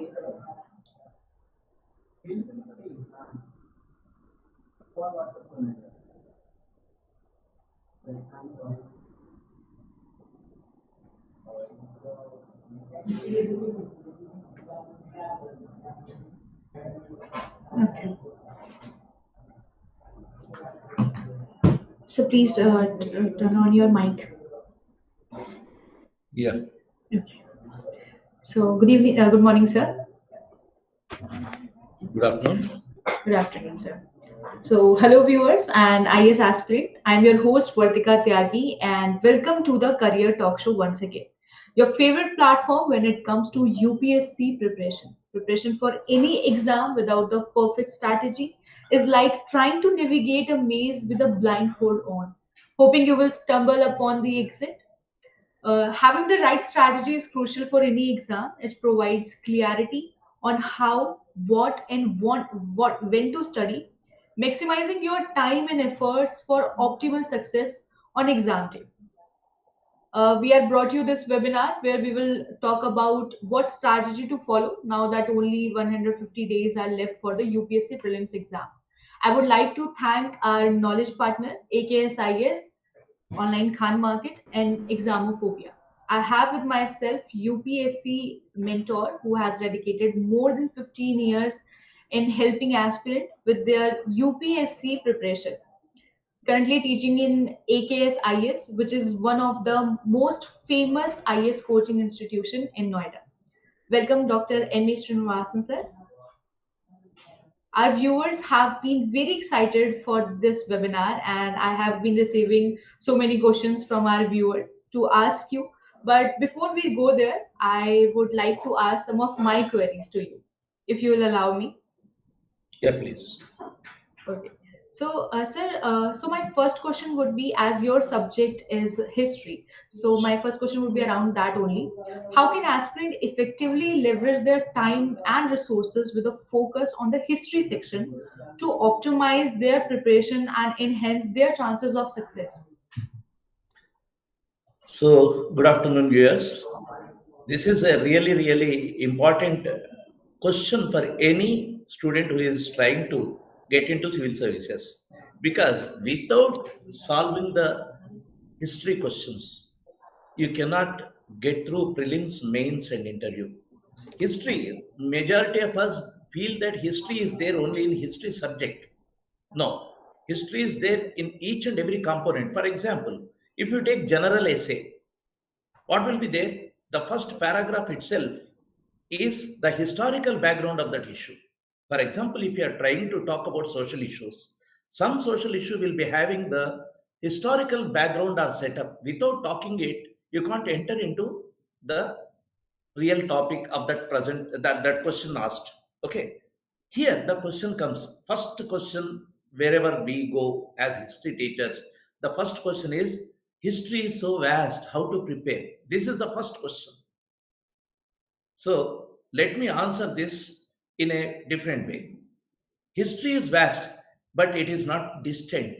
Okay. So please turn on your mic. Yeah. Okay. So good evening, good morning, sir. Good afternoon. Good afternoon, sir. So hello, viewers and IAS aspirant. I'm your host Vartika Tyagi, and welcome to the Career Talk Show once again. Your favorite platform when it comes to UPSC preparation. Preparation for any exam without the perfect strategy is like trying to navigate a maze with a blindfold on, hoping you will stumble upon the exit. Having the right strategy is crucial for any exam. It provides clarity on how, what, and what when to study, maximizing your time and efforts for optimal success on exam day. We have brought you this webinar where we will talk about what strategy to follow now that only 150 days are left for the UPSC Prelims exam. I would like to thank our knowledge partner, AKSIs, Online Khan Market, and Examophobia. I have with myself UPSC mentor who has dedicated more than 15 years in helping aspirant with their UPSC preparation. Currently teaching in AKS IAS, which is one of the most famous IAS coaching institution in Noida. Welcome, Dr. M.A.Srinivasan, sir. Our viewers have been very excited for this webinar, and I have been receiving so many questions from our viewers to ask you. But before we go there, I would like to ask some of my queries to you, if you will allow me. Yeah, please. Okay. So, sir, so my first question would be, as your subject is history, so my first question would be around that only. How can aspirant effectively leverage their time and resources with a focus on the history section to optimize their preparation and enhance their chances of success? So, good afternoon, viewers. This is a really, really important question for any student who is trying to get into civil services. Because without solving the history questions, you cannot get through prelims, mains, and interview. History, majority of us feel that history is there only in history subject. No, history is there in each and every component. For example, if you take general essay, what will be there? The first paragraph itself is the historical background of that issue. For example, if you are trying to talk about social issues, some social issue will be having the historical background or setup. Without talking it, you can't enter into the real topic of that present that question asked. Okay. Here the question comes. First question, wherever we go as history teachers, the first question is history is so vast, how to prepare? This is the first question. So let me answer this in a different way. History is vast, but it is not distant.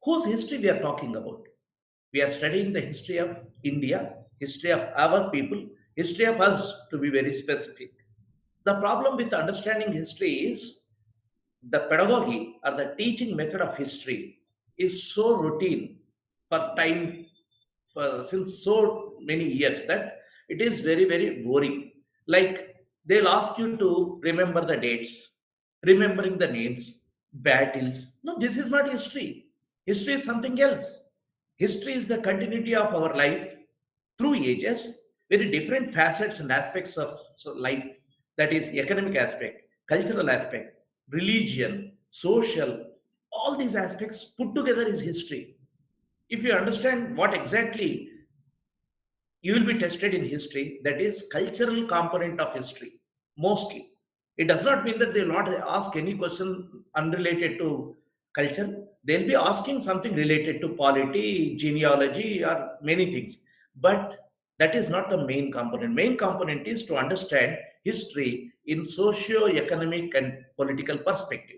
Whose history we are talking about? We are studying the history of India, history of our people, history of us, to be very specific. The problem with understanding history is the pedagogy or the teaching method of history is so routine for time for since so many years that it is very, very boring. Like they'll ask you to remember the dates, remembering the names, battles. No, this is not history. History is something else. History is the continuity of our life through ages, very different facets and aspects of life. That is economic aspect, cultural aspect, religion, social, all these aspects put together is history. If you understand what exactly you will be tested in history, that is cultural component of history, mostly. It does not mean that they will not ask any question unrelated to culture. They'll be asking something related to polity, genealogy, or many things. But that is not the main component. Main component is to understand history in socio-economic and political perspective.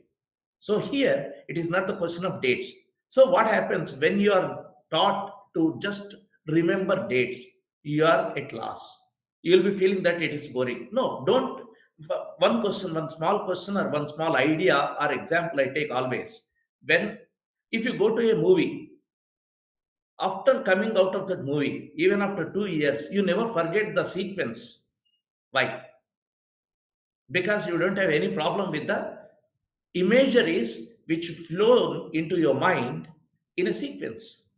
So here it is not the question of dates. So what happens when you are taught to just remember dates? You are at loss. You will be feeling that it is boring. No, don't one question, one small question, or one small idea or example I take always. When if you go to a movie, after coming out of that movie, even after 2 years, you never forget the sequence. Why? Because you don't have any problem with the imageries which flow into your mind in a sequence.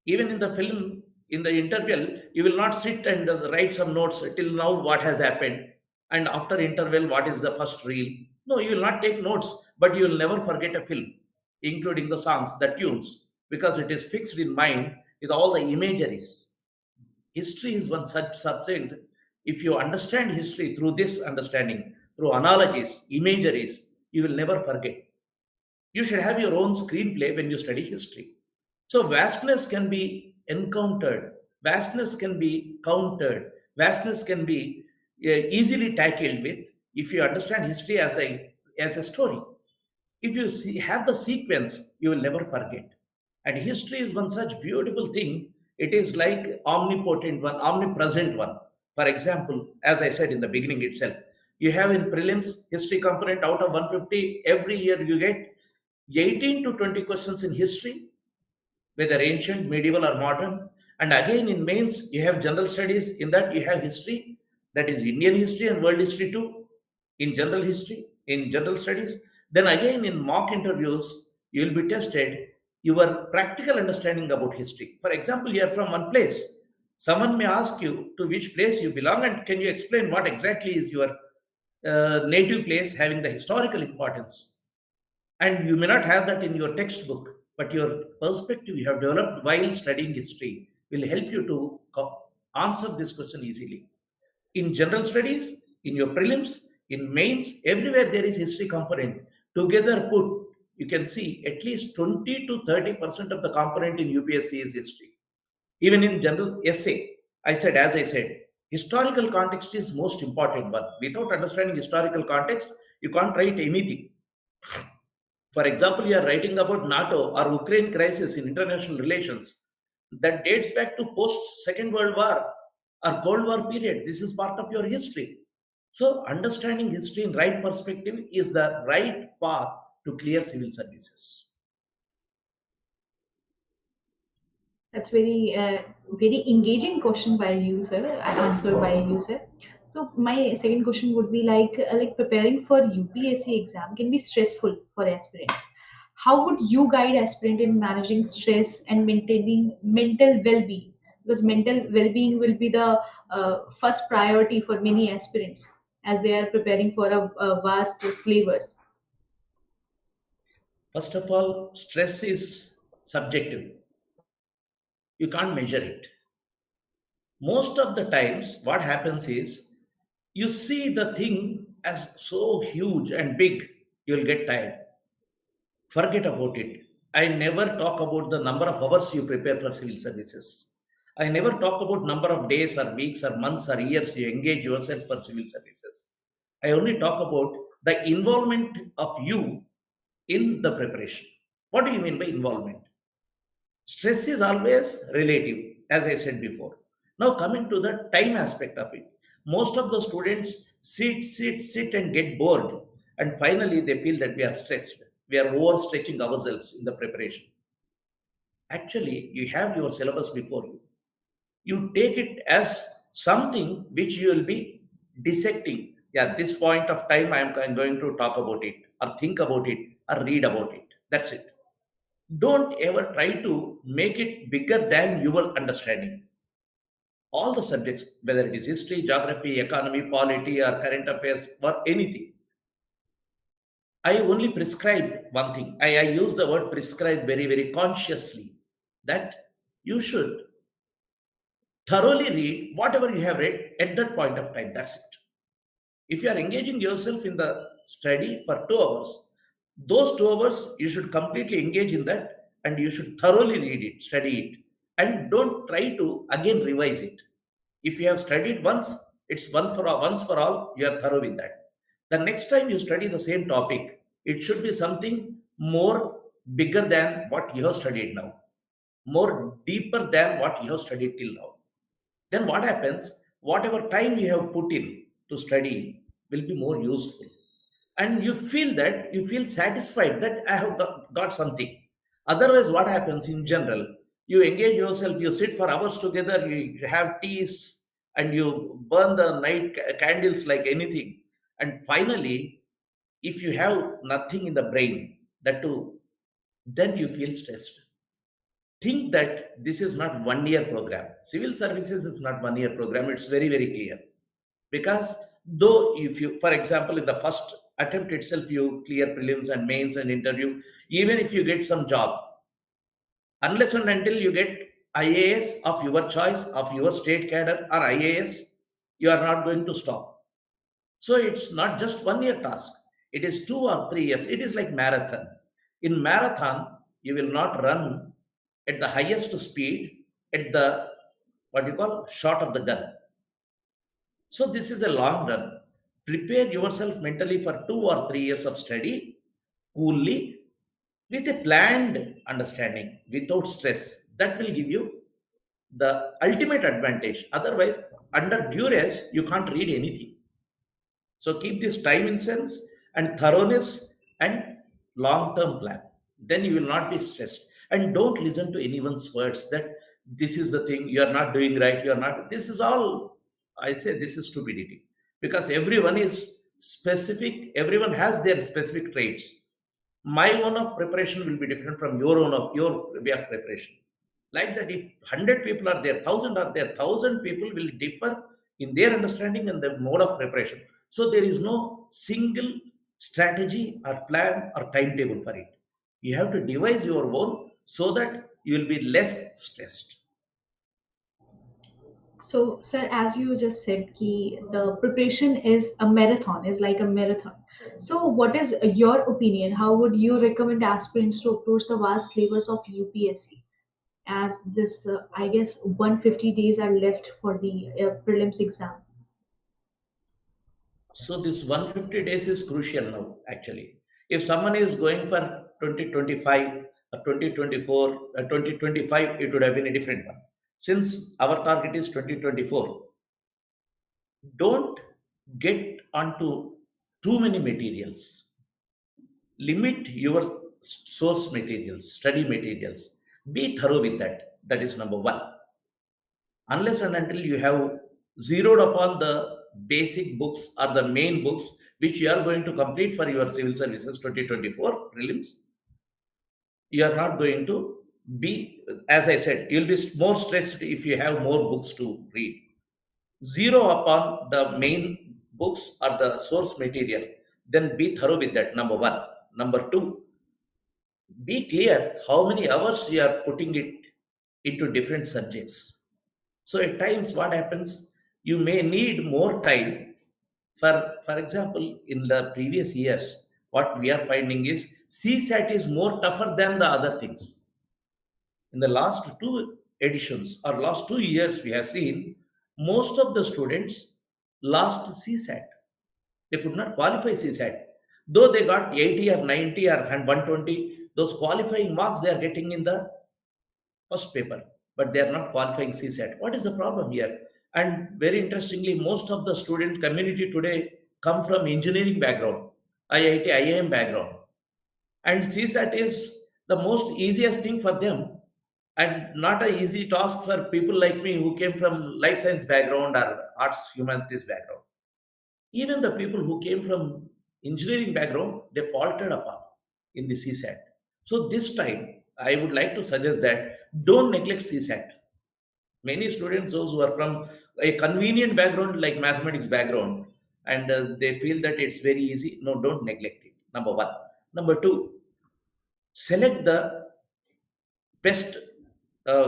Even in the film, in the interval, you will not sit and write some notes till now what has happened, and after interval what is the first reel. No, you will not take notes, but you will never forget a film, including the songs, the tunes, because it is fixed in mind with all the imageries. History is one such subject. If you understand history through this understanding, through analogies, imageries, you will never forget. You should have your own screenplay when you study history. So, vastness can be encountered, vastness can be countered, vastness can be easily tackled with if you understand history as a story. If you have the sequence, you will never forget. And history is one such beautiful thing. It is like omnipotent one, omnipresent one. For example, as I said in the beginning itself, you have in prelims history component out of 150. Every year you get 18 to 20 questions in history, whether ancient, medieval, or modern. And again, in mains, you have general studies. In that, you have history, that is Indian history and world history too, in general history, in general studies. Then again, in mock interviews, you will be tested your practical understanding about history. For example, you are from one place. Someone may ask you to which place you belong, and can you explain what exactly is your native place having the historical importance? And you may not have that in your textbook, but your perspective you have developed while studying history will help you to answer this question easily. In general studies, in your prelims, in mains, everywhere there is history component. Together put, you can see at least 20 to 30% of the component in UPSC is history. Even in general essay, as I said, historical context is most important one. Without understanding historical context, you can't write anything. For example, you are writing about NATO or Ukraine crisis in international relations that dates back to post Second World War or Cold War period. This is part of your history. So, understanding history in right perspective is the right path to clear civil services. That's very engaging question by you, sir. Answered by you, sir. So my second question would be like preparing for UPSC exam can be stressful for aspirants. How would you guide aspirant in managing stress and maintaining mental well-being? Because mental well-being will be the first priority for many aspirants as they are preparing for a vast syllabus. First of all, stress is subjective. You can't measure it. Most of the times, what happens is you see the thing as so huge and big, you'll get tired. Forget about it. I never talk about the number of hours you prepare for civil services. I never talk about number of days or weeks or months or years you engage yourself for civil services. I only talk about the involvement of you in the preparation. What do you mean by involvement? Stress is always relative, as I said before. Now, coming to the time aspect of it, most of the students sit, and get bored, and finally they feel that we are stressed. We are overstretching ourselves in the preparation. Actually, you have your syllabus before you. You take it as something which you will be dissecting. Yeah, this point of time I'm going to talk about it, or think about it, or read about it. That's it. Don't ever try to make it bigger than your understanding. All the subjects, whether it is history, geography, economy, polity, or current affairs, or anything, I only prescribe one thing. I use the word prescribe very, very consciously, that you should thoroughly read whatever you have read at that point of time. That's it. If you are engaging yourself in the study for 2 hours, those 2 hours you should completely engage in that, and you should thoroughly read it, study it, and don't try to again revise it. If you have studied once, it's once for all, you are thorough in that. The next time you study the same topic, it should be something more bigger than what you have studied now, more deeper than what you have studied till now. Then what happens? Whatever time you have put in to study, will be more useful. And you feel satisfied that I have got something. Otherwise, what happens in general? You engage yourself, you sit for hours together, you have teas, and you burn the night candles like anything. And finally, if you have nothing in the brain, that too, then you feel stressed. Think that this is not 1 year program. Civil services is not 1 year program. It's very, very clear. Because though if you, for example, in the first attempt itself, you clear prelims and mains and interview, even if you get some job, unless and until you get IAS of your choice, of your state cadre or IAS, you are not going to stop. So it's not just 1 year task. It is 2 or 3 years. It is like marathon. In marathon, you will not run at the highest speed at the what you call shot of the gun. So this is a long run. Prepare yourself mentally for 2 or 3 years of study, coolly, with a planned understanding, without stress. That will give you the ultimate advantage. Otherwise, under duress, you can't read anything. So keep this time in sense and thoroughness and long-term plan. Then you will not be stressed. And don't listen to anyone's words that this is the thing, you are not doing right, you are not. This is all, I say, this is stupidity. Because everyone is specific, everyone has their specific traits. My own of preparation will be different from your own of your way of preparation. Like that, if 100 people are there, 1,000 are there, 1,000 people will differ in their understanding and the mode of preparation. So there is no single strategy or plan or timetable for it. You have to devise your own so that you will be less stressed. So, sir, as you just said, ki the preparation is a marathon, is like a marathon. So, what is your opinion? How would you recommend aspirants to approach the vast syllabus of UPSC? As this, I guess, 150 days are left for the prelims exam. So this 150 days is crucial now, actually. If someone is going for 2025 or 2024 or 2025, it would have been a different one. Since our target is 2024, don't get onto too many materials. Limit your source materials, study materials. Be thorough with that. That is number one. Unless and until you have zeroed upon the basic books or the main books which you are going to complete for your civil services 2024 prelims, you are not going to be, as I said, you'll be more stressed if you have more books to read. Zero upon the main books or the source material, then be thorough with that, number one. Number two, be clear how many hours you are putting it into different subjects. So at times, what happens? You may need more time. For example, in the previous years, what we are finding is CSAT is more tougher than the other things. In the last two editions or last 2 years, we have seen most of the students lost CSAT. They could not qualify CSAT. Though they got 80 or 90 or 120, those qualifying marks they are getting in the first paper, but they are not qualifying CSAT. What is the problem here? And very interestingly, most of the student community today come from engineering background, IIT, IIM background, and CSAT is the most easiest thing for them, and not an easy task for people like me who came from life science background or arts humanities background. Even the people who came from engineering background, they faltered upon in the CSAT. So this time, I would like to suggest that don't neglect CSAT. Many students, those who are from a convenient background like mathematics background, and they feel that it's very easy. No, don't neglect it. Number one. Number two, select the best,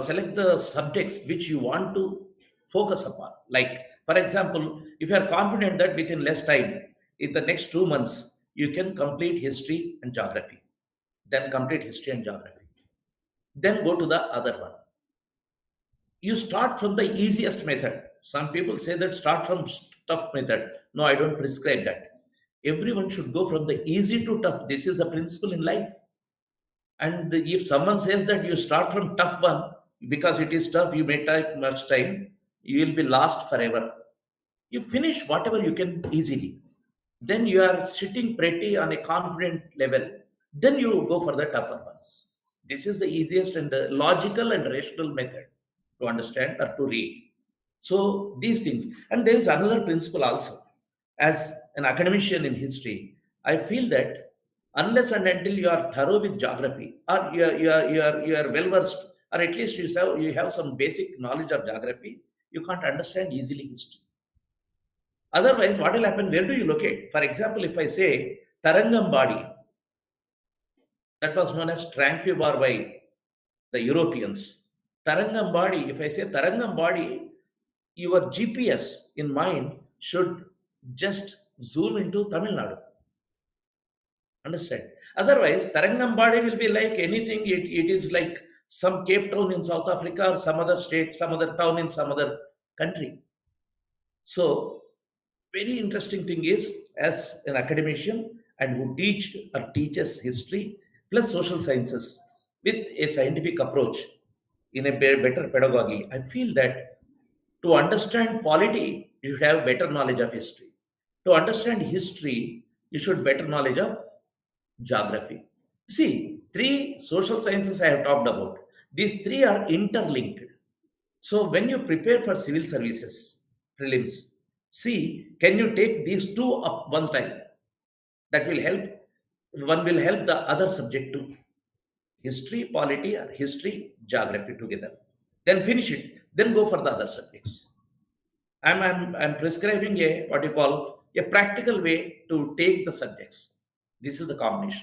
select the subjects which you want to focus upon. Like, for example, if you are confident that within less time, in the next 2 months, you can complete history and geography, then complete history and geography. Then go to the other one. You start from the easiest method. Some people say that start from tough method. No, I don't prescribe that. Everyone should go from the easy to tough. This is a principle in life. And if someone says that you start from tough one because it is tough, you may take much time, you will be lost forever. You finish whatever you can easily. then you are sitting pretty on a confident level, then you go for the tougher ones. This is the easiest and logical and rational method to understand or to read. So these things, and there is another principle also. As an academician in history, I feel that unless and until you are thorough with geography, or you are well versed, or at least you have some basic knowledge of geography, you can't understand easily history. Otherwise, what will happen? Where do you locate? For example, if I say Tarangambadi, that was known as Tranquebar by the Europeans. Tarangambadi, if I say Tarangambadi, your GPS in mind should just zoom into Tamil Nadu. Understand? Otherwise, Tarangambadi will be like anything. It is like some Cape Town in South Africa or some other state, some other town in some other country. So, very interesting thing is, as an academician and who teaches history plus social sciences with a scientific approach in a better pedagogy, I feel that to understand polity, you should have better knowledge of history. To understand history, you should better knowledge of geography. See, three social sciences I have talked about. These three are interlinked. So when you prepare for civil services prelims, see, can you take these two up one time? That will help. One will help the other subject to history, polity, or history, geography together. Then finish it. Then go for the other subjects. I'm prescribing a what you call a practical way to take the subjects. This is the combination.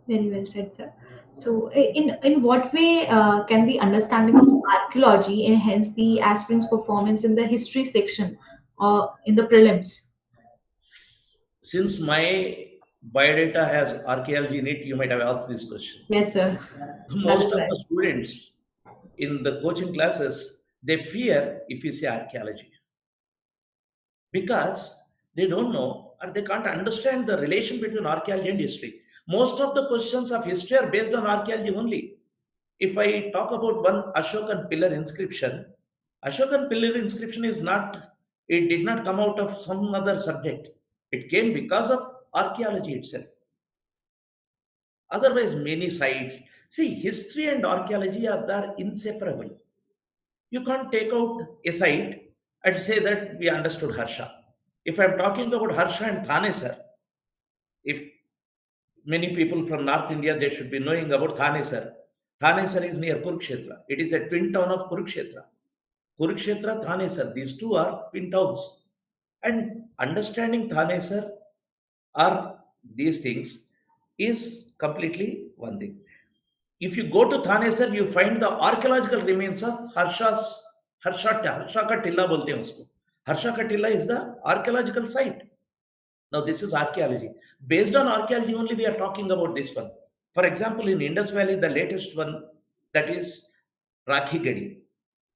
Very well said, sir. So, in what way can the understanding of archaeology enhance the aspirant's performance in the history section or in the prelims? Since my biodata has archaeology in it, you might have asked this question. Yes, sir. That Most is of right. the students in the coaching classes, they fear if you say archaeology because they don't know or they can't understand the relation between archaeology and history. Most of the questions of history are based on archaeology only. If I talk about one Ashokan pillar inscription, Ashokan pillar inscription is not, it did not come out of some other subject. It came because of archaeology itself. Otherwise, many sites. See, history and archaeology are there inseparable. You can't take out a site and say that we understood Harsha. If I'm talking about Harsha and Thane, sir, if many people from North India, they should be knowing about Thane, sir. Thane, sir is near Kurukshetra. It is a twin town of Kurukshetra. Kurukshetra, Thane, sir. These two are twin towns. And understanding Thane, sir, or these things is completely one thing. If you go to Thane, sir, you find the archaeological remains of Harsha ka Tilla bolte hain usko. Harsha ka Tilla is the archaeological site. Now, this is archaeology. Based on archaeology only, we are talking about this one. For example, in Indus Valley, the latest one, that is Rakhi Gadi.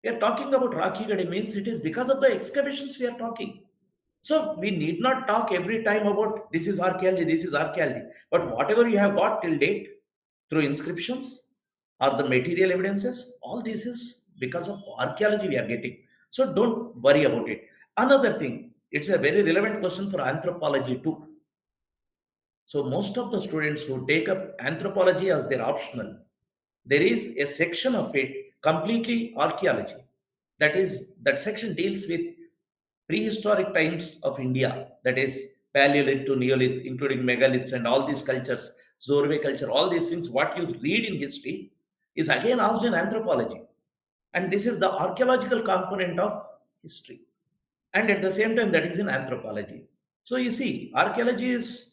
We are talking about Rakhi Gadi means it is because of the excavations we are talking. So we need not talk every time about this is archaeology, this is archaeology. But whatever you have got till date through inscriptions or the material evidences, all this is because of archaeology we are getting. So don't worry about it. Another thing, it's a very relevant question for anthropology too. So most of the students who take up anthropology as their optional, there is a section of it completely archaeology. That section deals with prehistoric times of India, that is Paleolith to Neolith, including megaliths and all these cultures, Zorwe culture, all these things, what you read in history is again asked in anthropology. And this is the archaeological component of history. And at the same time, that is in anthropology. So you see, archaeology is,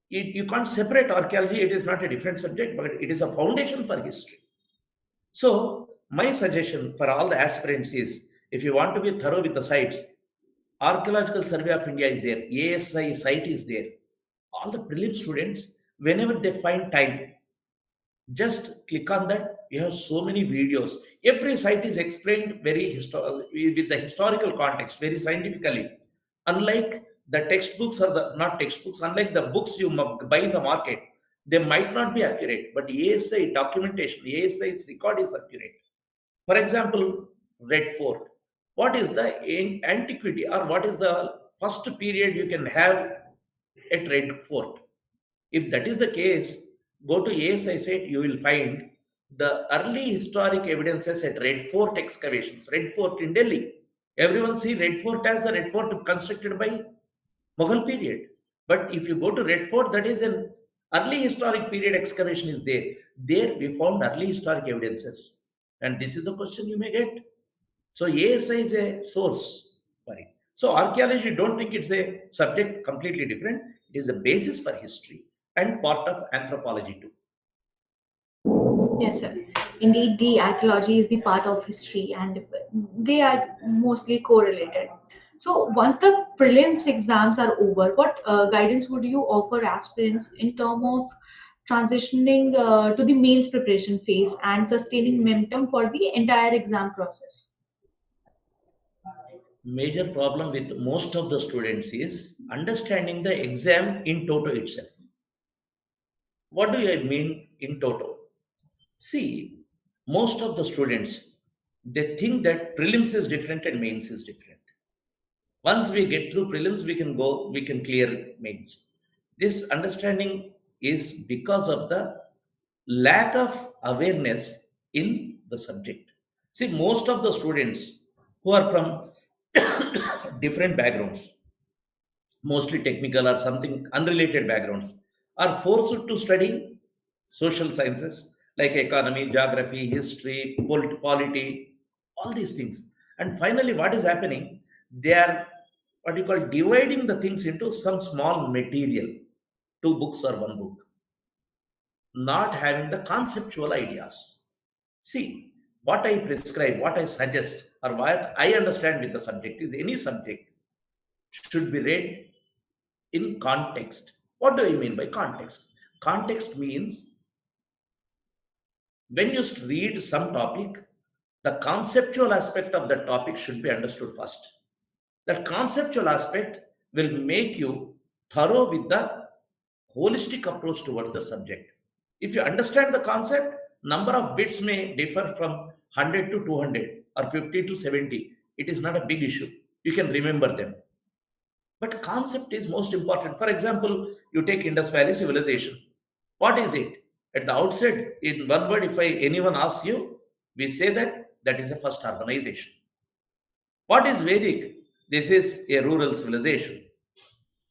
you can't separate archaeology, it is not a different subject, but it is a foundation for history. So, my suggestion for all the aspirants is if you want to be thorough with the sites, Archaeological Survey of India is there, ASI site is there. All the prelim students, whenever they find time, just click on that. You have so many videos. Every site is explained with the historical context, very scientifically. Unlike the textbooks or the not textbooks, unlike the books you buy in the market, they might not be accurate, but ASI documentation, ASI's record is accurate. For example, Red Fort. What is the antiquity, or what is the first period you can have at Red Fort? If that is the case, go to ASI site, you will find the early historic evidences at Red Fort excavations, Red Fort in Delhi. Everyone see Red Fort as the Red Fort constructed by Mughal period. But if you go to Red Fort, that is an early historic period excavation is there. There we found early historic evidences. And this is the question you may get. So ASI is a source for it. So archaeology, don't think it's a subject completely different. It is a basis for history and part of anthropology too. Yes, sir. Indeed, the archaeology is the part of history and they are mostly correlated. So, once the prelims exams are over, what guidance would you offer aspirants in terms of transitioning to the mains preparation phase and sustaining momentum for the entire exam process? Major problem with most of the students is understanding the exam in toto itself. What do I mean in toto? See, most of the students, they think that prelims is different and mains is different. Once we get through prelims, we can clear mains. This understanding is because of the lack of awareness in the subject. See, most of the students who are from different backgrounds, mostly technical or something unrelated backgrounds, are forced to study social sciences like economy, geography, history, polity, all these things. And finally, what is happening? They are what you call dividing the things into some small material, two books or one book, not having the conceptual ideas. See, what I prescribe, what I suggest, or what I understand with the subject is any subject should be read in context. What do I mean by context? Context means when you read some topic, the conceptual aspect of that topic should be understood first. That conceptual aspect will make you thorough with the holistic approach towards the subject. If you understand the concept, number of bits may differ from 100 to 200 or 50 to 70. It is not a big issue. You can remember them. But concept is most important. For example, you take Indus Valley civilization. What is it? At the outset, in one word, if anyone asks you, we say that that is a first urbanization. What is Vedic? This is a rural civilization.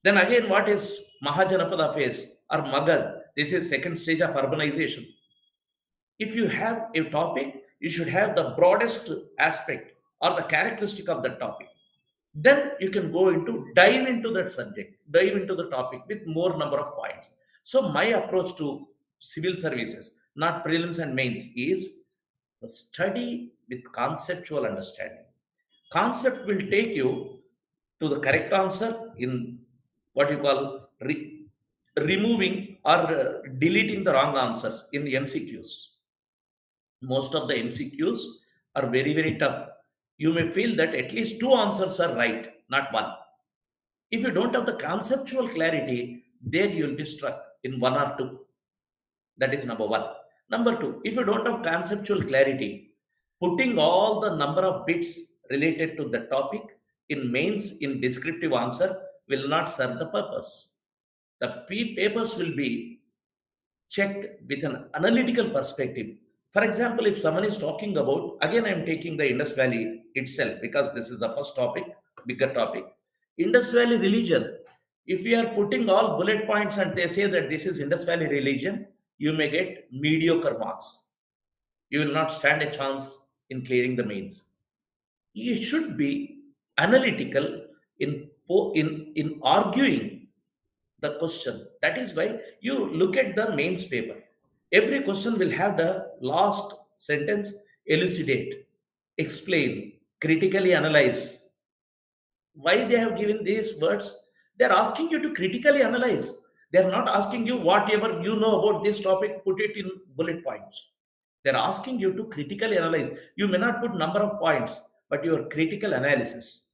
Then again, what is Mahajanapada phase or Magad? This is second stage of urbanization. If you have a topic, you should have the broadest aspect or the characteristic of that topic. Then you can go into dive into that subject, dive into the topic with more number of points. So my approach to civil services, not prelims and mains, is study with conceptual understanding. Concept will take you to the correct answer in what you call removing or deleting the wrong answers in MCQs. Most of the MCQs are very, very tough. You may feel that at least two answers are right, not one. If you don't have the conceptual clarity, there you'll be stuck in one or two. That is number one. Number two, if you don't have conceptual clarity, putting all the number of bits related to the topic in mains in descriptive answer will not serve the purpose. The papers will be checked with an analytical perspective. For example, if someone is talking about, again, I am taking the Indus Valley itself because this is the first topic, bigger topic. Indus Valley religion. If we are putting all bullet points and they say that this is Indus Valley religion, you may get mediocre marks. You will not stand a chance in clearing the mains. You should be analytical in arguing the question. That is why you look at the mains paper. Every question will have the last sentence: elucidate, explain, critically analyze. Why they have given these words? They are asking you to critically analyze. They are not asking you whatever you know about this topic, put it in bullet points. They are asking you to critically analyze. You may not put number of points, but your critical analysis,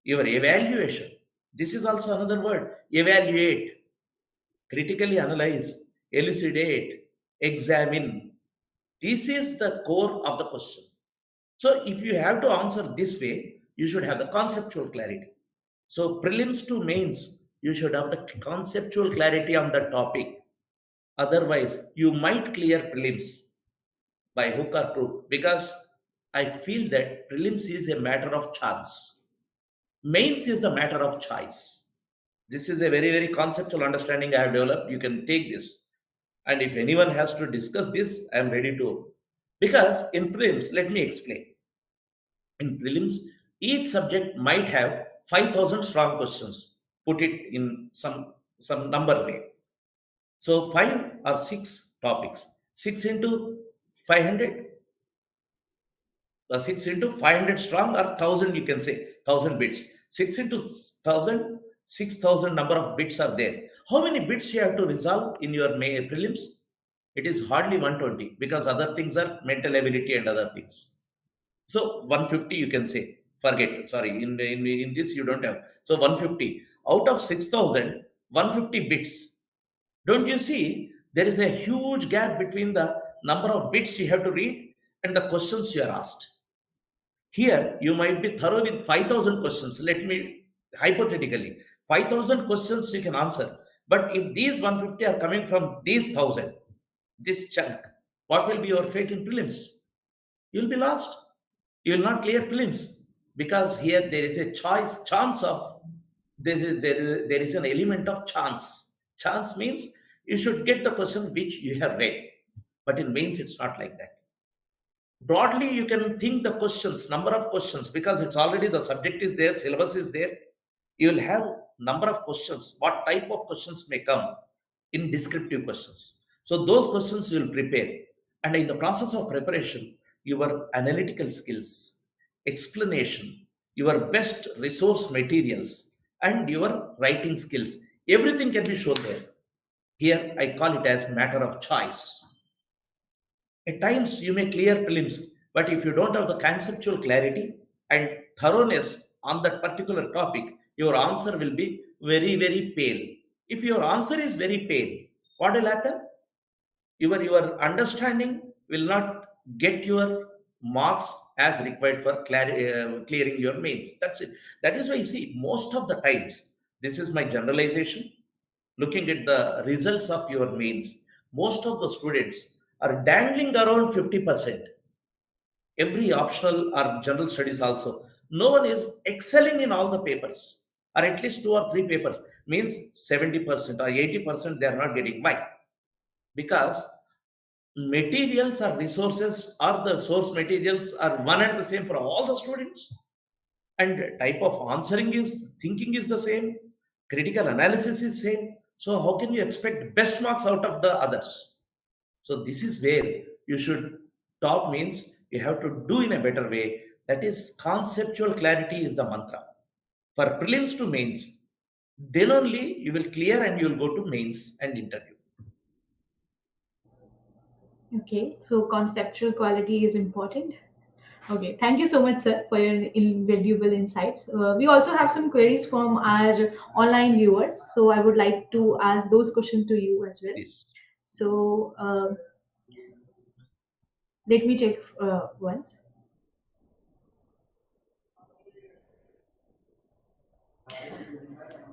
your evaluation. This is also another word: evaluate, critically analyze, elucidate, examine. This is the core of the question. So, if you have to answer this way, you should have the conceptual clarity. So, prelims to mains, you should have the conceptual clarity on the topic. Otherwise, you might clear prelims by hook or crook because I feel that prelims is a matter of chance. Mains is the matter of choice. This is a very, very conceptual understanding I have developed. You can take this. And if anyone has to discuss this, I am ready to. Because in prelims, let me explain. In prelims, each subject might have 5,000 strong questions. Put it in some number way. So 5 or 6 topics. 6 into 500, 6 into 500 strong or 1000, you can say 1000 bits. 6 into 1000, 6,000 number of bits are there. How many bits you have to resolve in your prelims? It is hardly 120 because other things are mental ability and other things. So 150 you can say. Forget, sorry, in this you don't have. So 150 out of 6,000, 150 bits. Don't you see there is a huge gap between the number of bits you have to read and the questions you are asked? Here, you might be thorough with 5,000 questions. Let me hypothetically 5,000 questions you can answer. But if these 150 are coming from these 1,000, this chunk, what will be your fate in prelims? You'll be lost. You will not clear prelims because here there is a chance of there is an element of chance. Chance means you should get the question which you have read, but in mains it's not like that. Broadly you can think the questions, number of questions, because it's already the subject is there, syllabus is there. You will have number of questions, what type of questions may come in descriptive questions. So those questions you will prepare, and in the process of preparation your analytical skills, explanation, your best resource materials, and your writing skills, everything can be shown there. Here I call it as matter of choice. At times you may clear prelims, but if you don't have the conceptual clarity and thoroughness on that particular topic, your answer will be very, very pale. If your answer is very pale, what will happen? Your understanding will not get your marks as required for clearing your mains. That's it. That is why you see most of the times, this is my generalization, looking at the results of your mains, most of the students are dangling around 50%. Every optional or general studies also. No one is excelling in all the papers, or at least 2 or 3 papers. Means 70% or 80% they are not getting. Why? Because materials or resources or the source materials are one and the same for all the students, and type of answering is thinking is the same, critical analysis is same. So how can you expect best marks out of the others? So this is where you should top means you have to do in a better way. That is conceptual clarity is the mantra for prelims to mains. Then only you will clear and you will go to mains and interview. Okay, so conceptual quality is important. Okay, thank you so much, sir, for your invaluable insights. We also have some queries from our online viewers, so I would like to ask those questions to you as well. Please. So let me check once.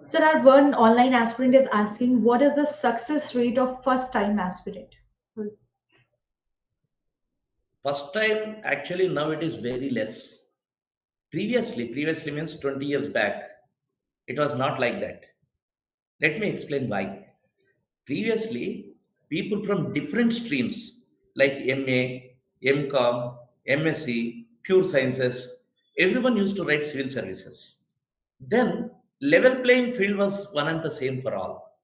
Sir, our one online aspirant is asking, what is the success rate of first-time aspirant? First time, actually, now it is very less. Previously means 20 years back, it was not like that. Let me explain why. Previously, people from different streams like MA, MCom, MSc, pure sciences, everyone used to write civil services. Then, level playing field was one and the same for all.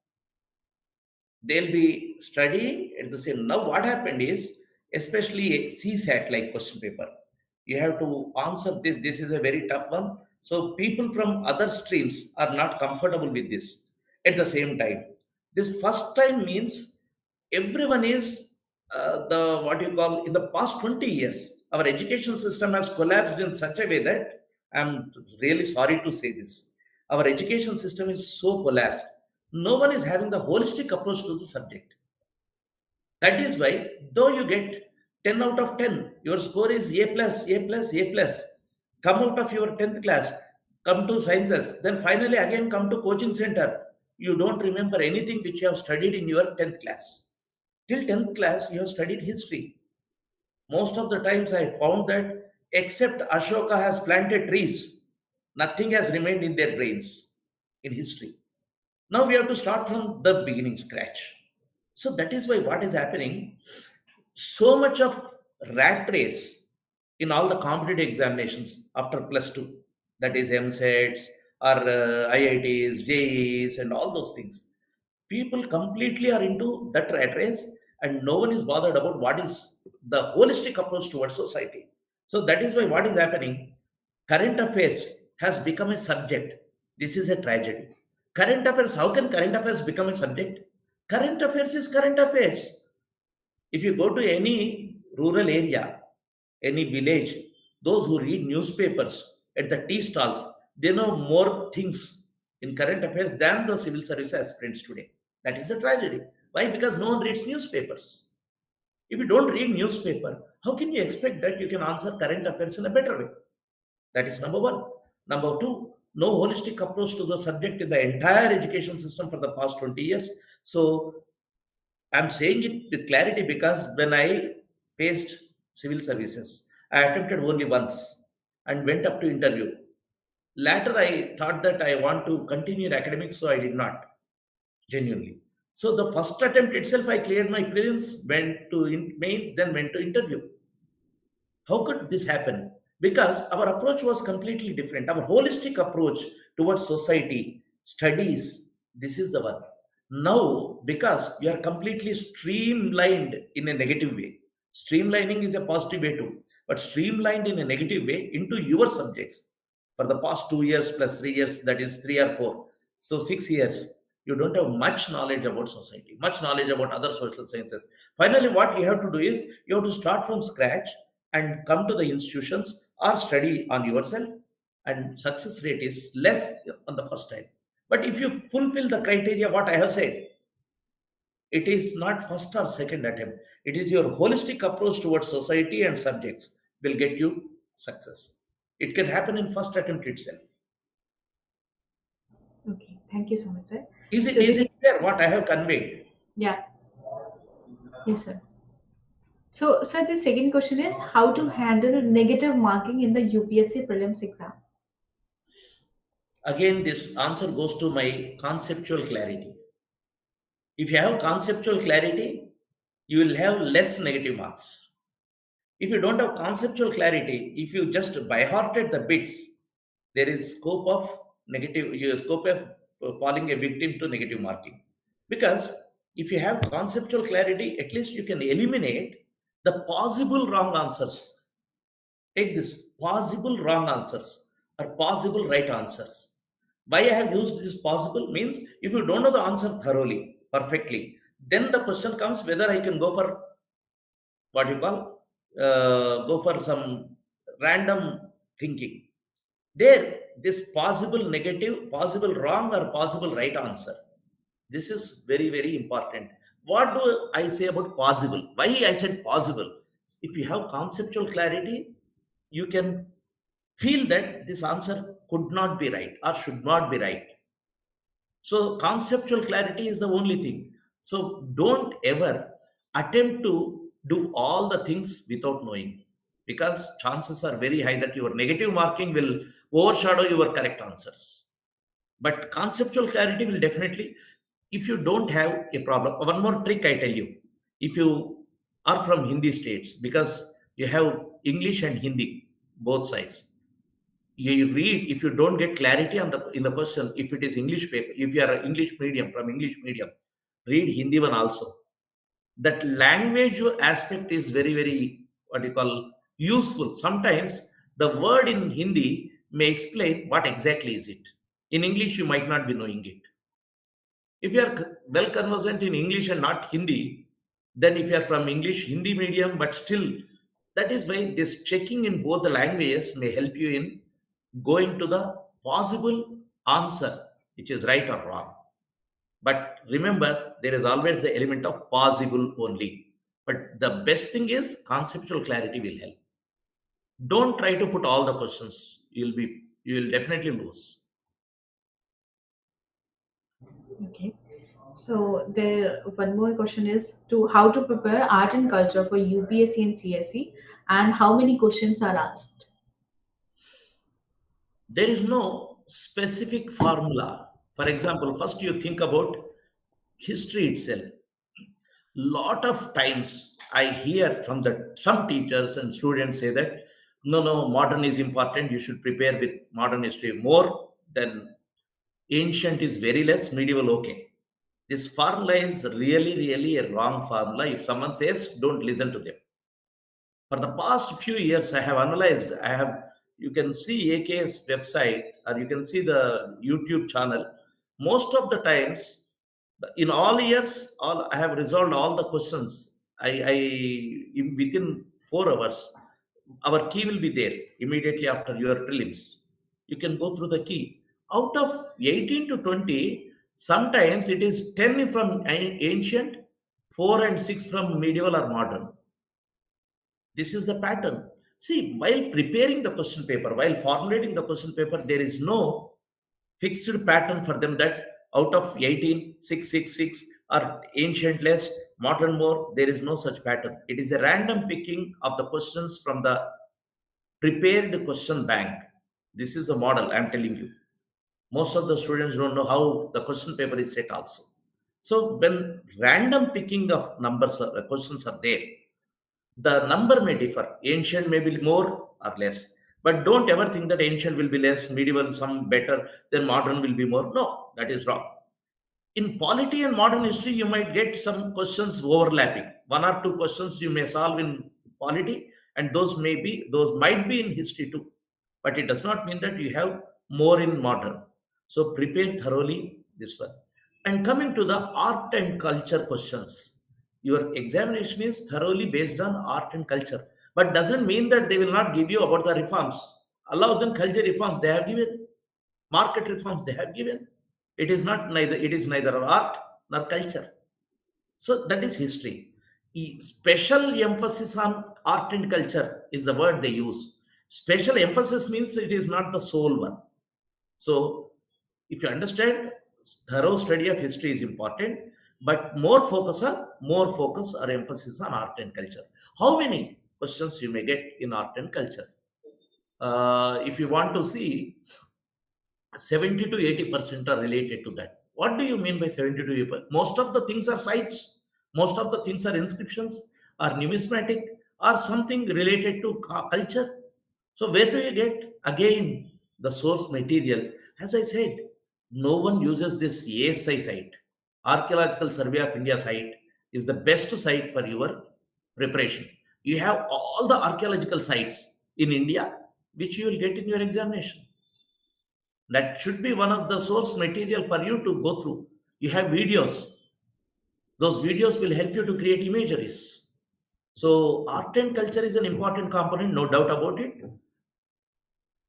They'll be studying at the same. Now, what happened is, especially a CSAT like question paper, you have to answer this. This is a very tough one. So, people from other streams are not comfortable with this at the same time. This first time means everyone is the what you call in the past 20 years, our education system has collapsed in such a way that I'm really sorry to say this. Our education system is so collapsed, no one is having the holistic approach to the subject. That is why, though you get 10 out of 10, your score is A plus, A plus, A plus. Come out of your 10th class, come to sciences, then finally again come to coaching center. You don't remember anything which you have studied in your 10th class. Till 10th class, you have studied history. Most of the times I found that except Ashoka has planted trees, nothing has remained in their brains in history. Now we have to start from the beginning scratch. So that is why what is happening, so much of rat race in all the competitive examinations after plus two, that is MSETs or IITs, JEEs, and all those things. People completely are into that rat race, and no one is bothered about what is the holistic approach towards society. So that is why what is happening, current affairs has become a subject. This is a tragedy. Current affairs, how can current affairs become a subject? Current affairs is current affairs. If you go to any rural area, any village, those who read newspapers at the tea stalls, they know more things in current affairs than the civil service aspirants today. That is a tragedy. Why? Because no one reads newspapers. If you don't read newspaper, how can you expect that you can answer current affairs in a better way? That is number one. Number two, no holistic approach to the subject in the entire education system for the past 20 years. So I'm saying it with clarity because when I faced civil services, I attempted only once and went up to interview. Later, I thought that I want to continue in academics, so I did not genuinely. So the first attempt itself, I cleared my prelims, went to mains, then went to interview. How could this happen? Because our approach was completely different. Our holistic approach towards society, studies, this is the one. Now, because we are completely streamlined in a negative way, streamlining is a positive way too, but streamlined in a negative way into your subjects for the past 2 years plus 3 years, that is 3 or 4. So 6 years, you don't have much knowledge about society, much knowledge about other social sciences. Finally, what you have to do is you have to start from scratch and come to the institutions or study on yourself, and success rate is less on the first time. But if you fulfill the criteria what I have said, it is not first or second attempt, it is your holistic approach towards society and subjects will get you success. It can happen in first attempt itself. Okay, thank you so much, sir. Is it So the is it clear what I have conveyed? yeah, yes, sir. So, sir, the second question is how to handle negative marking in the UPSC prelims exam. Again, this answer goes to my conceptual clarity. If you have conceptual clarity, you will have less negative marks. If you don't have conceptual clarity, if you just by hearted the bits, there is scope of negative, you scope of falling a victim to negative marking. Because if you have conceptual clarity, at least you can eliminate the possible wrong answers. Take this, possible wrong answers or possible right answers. Why I have used this possible means if you don't know the answer thoroughly, perfectly, then the question comes whether I can go for what you call go for some random thinking. There, this possible negative, possible wrong, or possible right answer. This is very, very important. What do I say about possible? Why I said possible? If you have conceptual clarity, you can feel that this answer could not be right or should not be right. So conceptual clarity is the only thing. So don't ever attempt to do all the things without knowing, because chances are very high that your negative marking will overshadow your correct answers. But conceptual clarity will definitely, if you don't have a problem. One more trick I tell you: if you are from Hindi states, because you have English and Hindi both sides, you read, if you don't get clarity on the in the question, if it is English paper, if you are English medium, from English medium, read Hindi one also. That language aspect is very, very, what you call, useful. Sometimes the word in Hindi may explain what exactly is it. In English you might not be knowing it. If you are well conversant in English and not Hindi, then if you are from English Hindi medium but still, that is why this checking in both the languages may help you in going to the possible answer, which is right or wrong. But remember, there is always the element of possible only. But the best thing is conceptual clarity will help. Don't try to put all the questions. You will definitely lose. Okay. So there one more question is to how to prepare art and culture for UPSC and CSE and how many questions are asked. There is no specific formula. For example, first you think about history itself. Lot of times I hear from the some teachers and students say that no, modern is important. You should prepare with modern history more than ancient is very less, medieval okay. This formula is really a wrong formula. If someone says, don't listen to them. For the past few years, I have analyzed. You can see AKS website or you can see the YouTube channel. Most of the times, in all years, all I have resolved all the questions. Within 4 hours, our key will be there immediately after your prelims. You can go through the key. Out of 18 to 20, sometimes it is 10 from ancient, 4 and 6 from medieval or modern. This is the pattern. See, while preparing the question paper, while formulating the question paper, there is no fixed pattern for them that out of 18, 666 or ancient less, modern more, there is no such pattern. It is a random picking of the questions from the prepared question bank. This is the model I'm telling you. Most of the students don't know how the question paper is set also. So when random picking of numbers, questions are there, the number may differ. Ancient may be more or less. But don't ever think that ancient will be less, medieval some better, then modern will be more. No, that is wrong. In polity and modern history, you might get some questions overlapping. One or two questions you may solve in polity, and those might be in history too. But it does not mean that you have more in modern. So prepare thoroughly this one. And coming to the art and culture questions, your examination is thoroughly based on art and culture, but doesn't mean that they will not give you about the reforms. Allow them culture reforms they have given, market reforms they have given. It is neither art nor culture. So that is history. Special emphasis on art and culture is the word they use. Special emphasis means it is not the sole one. So if you understand, thorough study of history is important, but more focus or emphasis on art and culture. How many questions you may get in art and culture? If you want to see, 70 to 80% are related to that. What do you mean by 70 to 80%? Most of the things are sites, most of the things are inscriptions, are numismatic, or something related to culture. So, where do you get? Again, the source materials. As I said, no one uses this ASI site. Archaeological Survey of India site is the best site for your preparation. You have all the archaeological sites in India, which you will get in your examination. That should be one of the source material for you to go through. You have videos. Those videos will help you to create imageries. So art and culture is an important component, no doubt about it.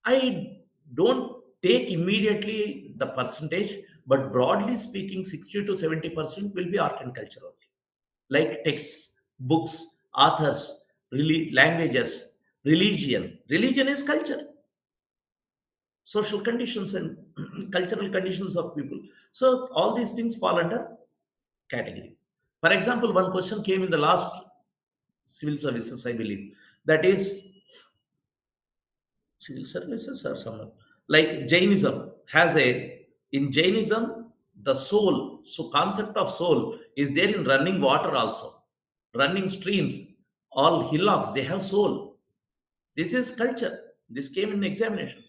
I don't take immediately the percentage, but broadly speaking, 60 to 70% will be art and culture only. Like texts, books, authors, languages, religion. Religion is culture, social conditions and cultural conditions of people. So all these things fall under category. For example, one question came in the last civil services, I believe. That is civil services or someone like Jainism has a in Jainism the soul. So concept of soul is there in running water also, running streams, all hillocks. They have soul. This is culture. This came in examination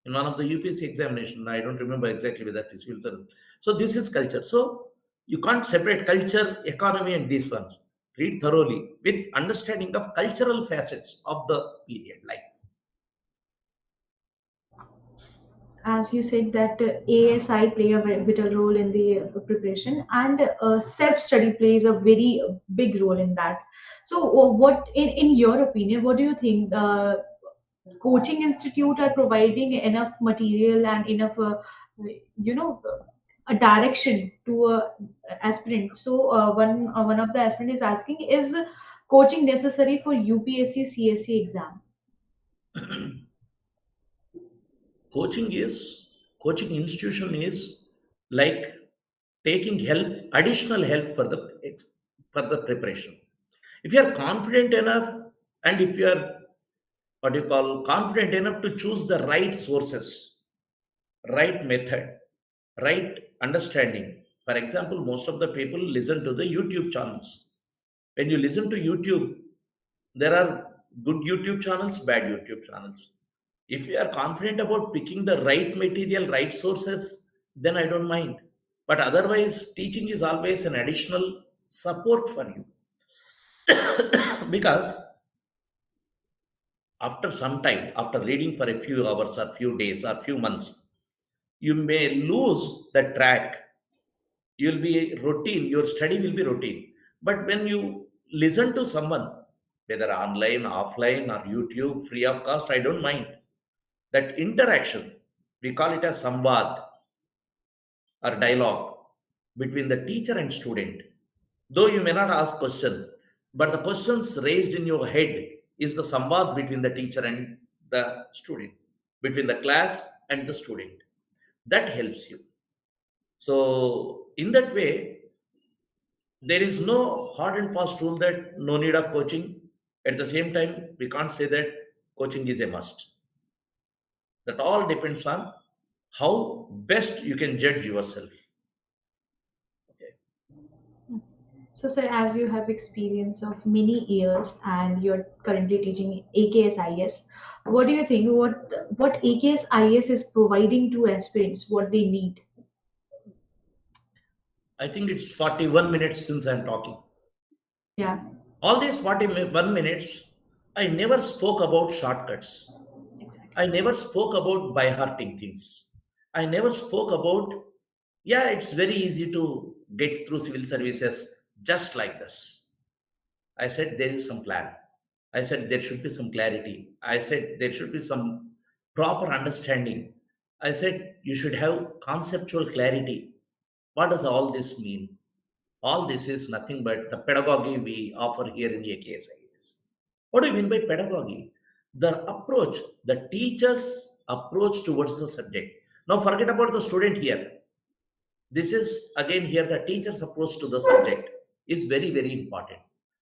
in one of the UPSC examination. I don't remember exactly whether it is civil service. So this is culture. So you can't separate culture, economy, and these ones. Read thoroughly with understanding of cultural facets of the period. Like As you said that ASI play a very vital role in the preparation, and self-study plays a very big role in that. So, what in your opinion, what do you think? Coaching institute are providing enough material and enough, you know, a direction to a aspirant. So, one of the aspirant is asking, is coaching necessary for UPSC CSC exam? Coaching is coaching institution is like taking help, additional help for the preparation. If you are confident enough, and if you are what you call confident enough to choose the right sources, right method, right understanding. For example, most of the people listen to the YouTube channels. When you listen to YouTube, there are good YouTube channels, bad YouTube channels. If you are confident about picking the right material, right sources, then I don't mind. But otherwise, teaching is always an additional support for you because after some time, after reading for a few hours or few days or few months, you may lose the track. You'll be routine, your study will be routine. But when you listen to someone, whether online, offline, or YouTube, free of cost, I don't mind. That interaction, we call it as samvad or dialogue between the teacher and student. Though you may not ask question, but the questions raised in your head is the samvad between the teacher and the student, between the class and the student. That helps you. So in that way, there is no hard and fast rule that no need of coaching. At the same time, we can't say that coaching is a must. That all depends on how best you can judge yourself. Okay. So, sir, as you have experience of many years and you're currently teaching AKS IAS, what do you think? What AKS IAS is providing to aspirants? What they need? I think it's 41 minutes since I'm talking. Yeah, All these 41 minutes, I never spoke about shortcuts. exactly. I never spoke about by hearting things. I never spoke about, yeah, it's very easy to get through civil services just like this. I said there is some plan. I said there should be some clarity. I said there should be some proper understanding. I said you should have conceptual clarity. What does all this mean? All this is nothing but the pedagogy we offer here in AKSIs. What do you mean by pedagogy? The approach, the teacher's approach towards the subject. Now forget about the student here. This is again here the teacher's approach to the subject is very, very important.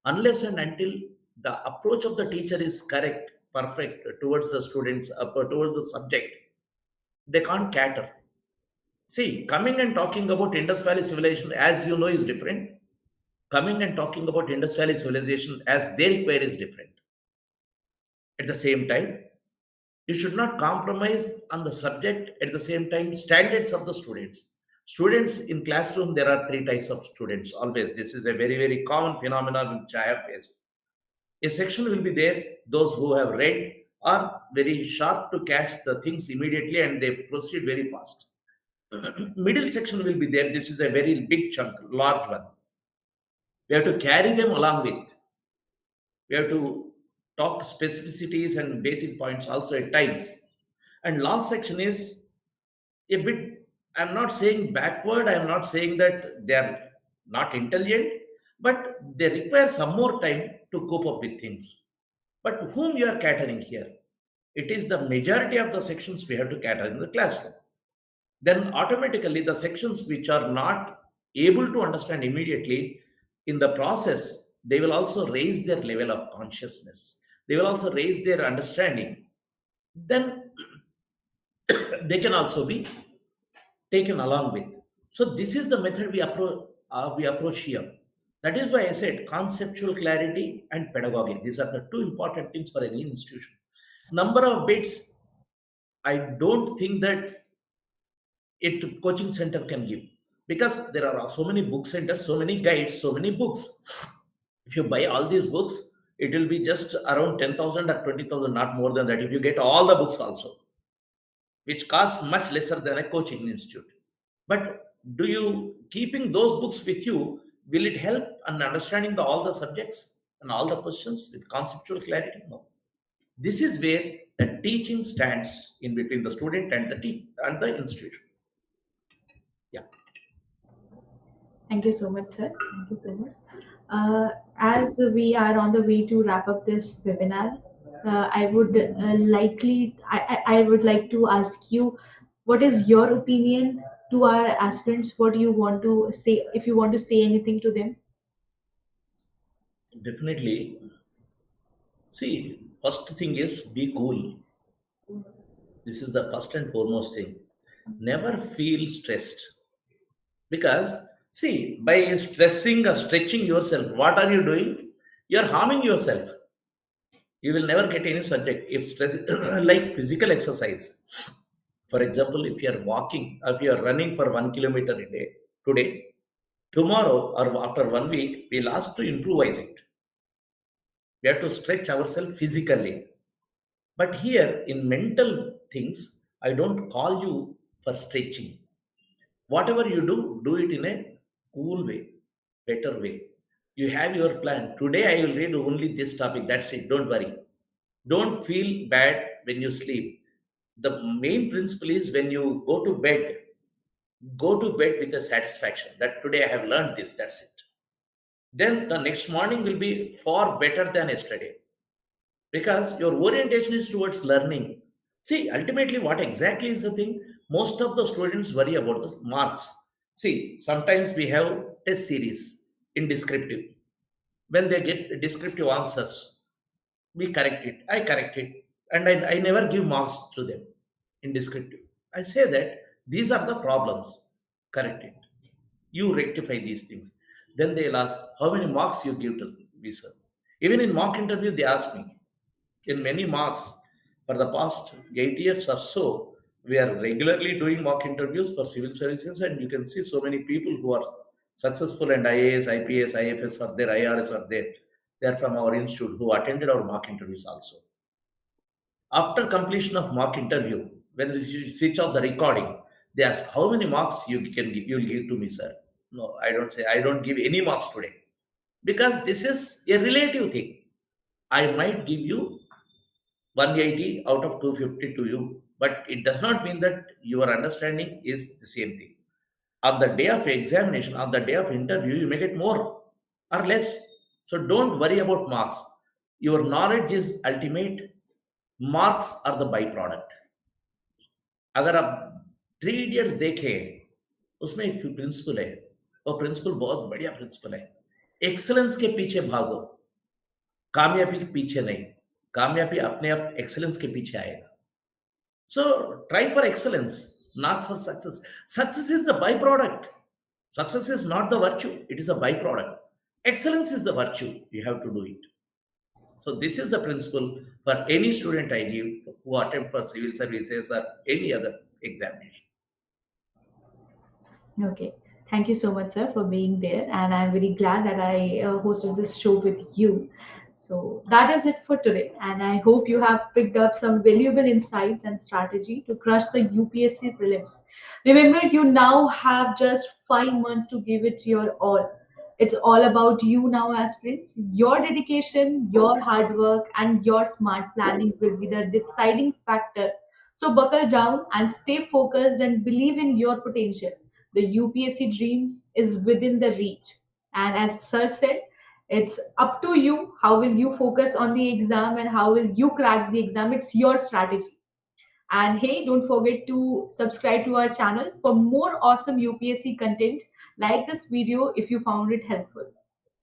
Unless and until the approach of the teacher is correct, perfect towards the students, towards the subject, they can't cater. See, coming and talking about Indus Valley civilization, as you know, is different. Coming and talking about Indus Valley civilization as they require is different. At the same time, you should not compromise on the subject. At the same time, standards of the students in classroom, there are three types of students always. This is a very, very common phenomenon which I have faced. A section will be there, those who have read are very sharp to catch the things immediately and they proceed very fast. Middle section will be there, this is a very big chunk, large one. We have to carry them along with. We have to talk specificities and basic points also at times. And last section is a bit, I'm not saying backward, I'm not saying that they're not intelligent, but they require some more time to cope up with things. But whom you are catering here? It is the majority of the sections we have to cater in the classroom. Then automatically the sections which are not able to understand immediately, in the process they will also raise their level of consciousness, they will also raise their understanding, then they can also be taken along with. So this is the method we approach here. That is why I said conceptual clarity and pedagogy, these are the two important things for any institution. Number of bits, I don't think that it coaching center can give, because there are so many book centers, so many guides, so many books. If you buy all these books, it will be just around 10,000 or 20,000, not more than that, if you get all the books also, which costs much lesser than a coaching institute. But do you keeping those books with you, will it help in understanding all the subjects and all the questions with conceptual clarity? No. This is where the teaching stands in between the student and and the institution. Yeah. Thank you so much, sir. Thank you so much. As we are on the way to wrap up this webinar, I would I would like to ask you, what is your opinion to our aspirants? What do you want to say? If you want to say anything to them. Definitely. See, first thing is be cool. This is the first and foremost thing. Never feel stressed because, see, by stressing or stretching yourself, what are you doing? You are harming yourself. You will never get any subject if stress like physical exercise. For example, if you are walking, if you are running for 1 kilometer a day today, tomorrow or after 1 week, we'll ask to improvise it. We have to stretch ourselves physically. But here in mental things, I don't call you for stretching. Whatever you do, do it in a cool way, better way. You have your plan. Today I will read only this topic. That's it. Don't worry. Don't feel bad when you sleep. The main principle is when you go to bed with a satisfaction that today I have learned this. That's it. Then the next morning will be far better than yesterday because your orientation is towards learning. See, ultimately, what exactly is the thing? Most of the students worry about the marks. See, sometimes we have test series in descriptive. When they get descriptive answers, we correct it. I correct it. And I never give marks to them in descriptive. I say that these are the problems. Correct it. You rectify these things. Then they'll ask, how many marks you give to me, sir? Even in mock interview, they ask me, in many marks for the past 8 years or so we are regularly doing mock interviews for civil services and you can see so many people who are successful and ias ips ifs are there irs are there. They are from our institute who attended our mock interviews also. After completion of mock interview, when you switch off the recording, they ask how many marks you'll give to me, sir. No, I don't say I don't give any marks today because this is a relative thing. I might give you 180 out of 250 to you, but it does not mean that your understanding is the same thing. On the day of examination, on the day of interview, you may get more or less. So don't worry about marks. Your knowledge is ultimate, marks are the byproduct. अगर आप three idiots देखें उसमें एक principal है, और principal बहुत बढ़िया principal है, एक्सलेंस के पीछे भागो, कामयाबी के पीछे नहीं, कामयाबी अपने आप एक्सलेंस के पीछे आएगा. So try for excellence, not for success. Success is the byproduct. Success is not the virtue, it is a byproduct. Excellence is the virtue, you have to do it. So this is the principle for any student I give who attempt for civil services or any other examination. Okay. Thank you so much, sir, for being there. And I'm very glad that I hosted this show with you. So that is it for today. And I hope you have picked up some valuable insights and strategy to crush the UPSC prelims. Remember, you now have just 5 months to give it your all. It's all about you now, aspirants. Your dedication, your hard work, and your smart planning will be the deciding factor. So buckle down and stay focused and believe in your potential. The UPSC dreams is within the reach. And as Sir said, it's up to you. How will you focus on the exam and how will you crack the exam? It's your strategy. And hey, don't forget to subscribe to our channel for more awesome UPSC content like this video if you found it helpful.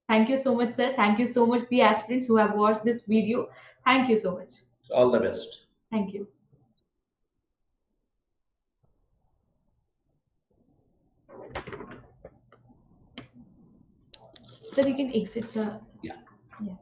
Thank you so much, sir. Thank you so much, the aspirants who have watched this video. Thank you so much. All the best. Thank you. Sir, you can exit the. Yeah. Yeah.